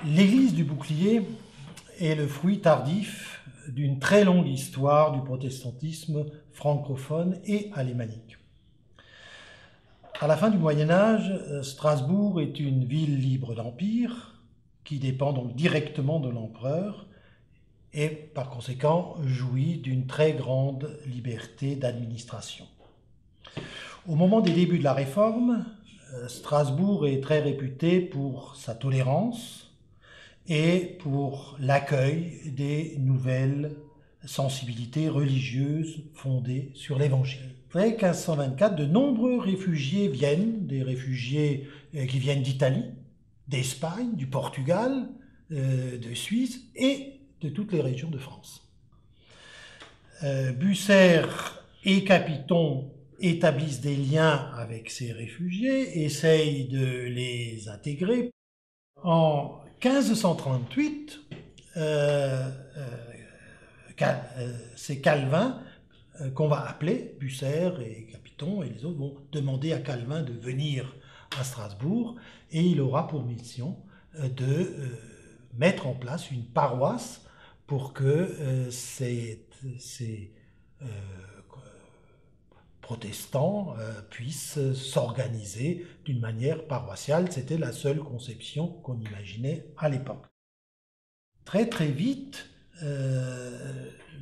L'église du Bouclier est le fruit tardif d'une très longue histoire du protestantisme francophone et alémanique. À la fin du Moyen Âge, Strasbourg est une ville libre d'empire qui dépend donc directement de l'empereur et par conséquent jouit d'une très grande liberté d'administration. Au moment des débuts de la Réforme, Strasbourg est très réputé pour sa tolérance et pour l'accueil des nouvelles sensibilités religieuses fondées sur l'Évangile. Après 1524, de nombreux réfugiés viennent, des réfugiés qui viennent d'Italie, d'Espagne, du Portugal, de Suisse et de toutes les régions de France. Bucer et Capiton établissent des liens avec ces réfugiés, essayent de les intégrer. En 1538, c'est Calvin qu'on va appeler, Bucer et Capiton et les autres vont demander à Calvin de venir à Strasbourg et il aura pour mission de mettre en place une paroisse pour que ces protestants puissent s'organiser d'une manière paroissiale. C'était la seule conception qu'on imaginait à l'époque. Très très vite,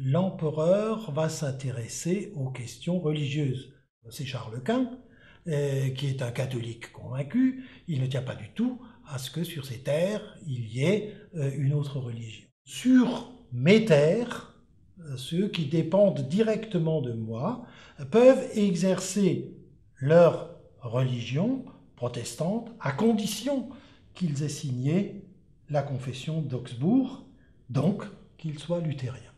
l'empereur va s'intéresser aux questions religieuses. C'est Charles Quint, qui est un catholique convaincu, il ne tient pas du tout à ce que sur ces terres, il y ait une autre religion. Sur mes terres, ceux qui dépendent directement de moi peuvent exercer leur religion protestante à condition qu'ils aient signé la confession d'Augsbourg, donc qu'ils soient luthériens.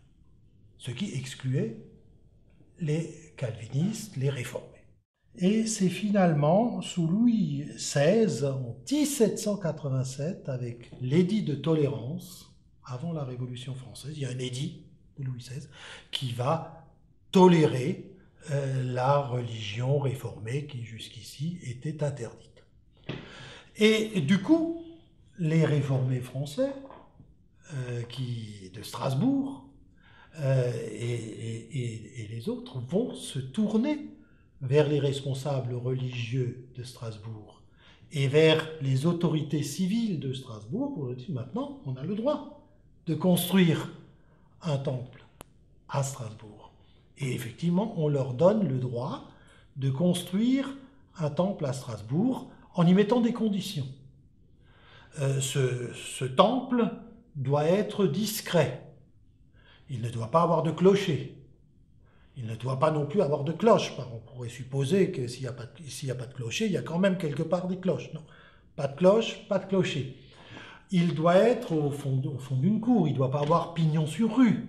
Ce qui excluait les calvinistes, les réformés. Et c'est finalement sous Louis XVI, en 1787, avec l'édit de tolérance, avant la Révolution française, il y a un édit de Louis XVI qui va tolérer la religion réformée qui jusqu'ici était interdite. Et du coup, les réformés français de Strasbourg et les autres vont se tourner vers les responsables religieux de Strasbourg et vers les autorités civiles de Strasbourg pour leur dire maintenant on a le droit de construire un temple à Strasbourg. Et effectivement, on leur donne le droit de construire un temple à Strasbourg en y mettant des conditions. Ce temple doit être discret. Il ne doit pas avoir de clocher. Il ne doit pas non plus avoir de cloche. On pourrait supposer que s'il n'y a pas de clocher, il y a quand même quelque part des cloches. Non, pas de cloche, pas de clocher. Il doit être au fond d'une cour. Il ne doit pas avoir pignon sur rue.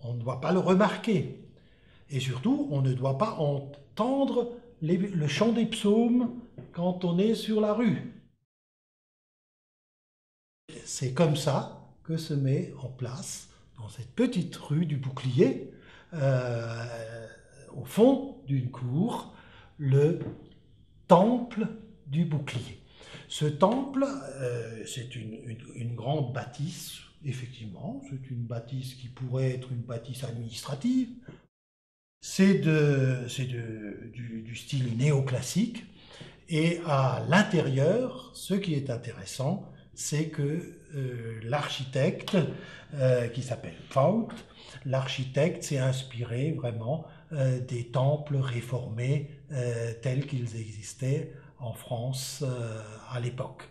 On ne doit pas le remarquer. Et surtout, on ne doit pas entendre le chant des psaumes quand on est sur la rue. C'est comme ça que se met en place, dans cette petite rue du Bouclier, au fond d'une cour, le temple du Bouclier. Ce temple, c'est une grande bâtisse, effectivement, c'est une bâtisse qui pourrait être une bâtisse administrative. C'est du style néoclassique, et à l'intérieur, ce qui est intéressant, c'est que l'architecte, qui s'appelle Pfaut, l'architecte s'est inspiré vraiment des temples réformés tels qu'ils existaient en France à l'époque.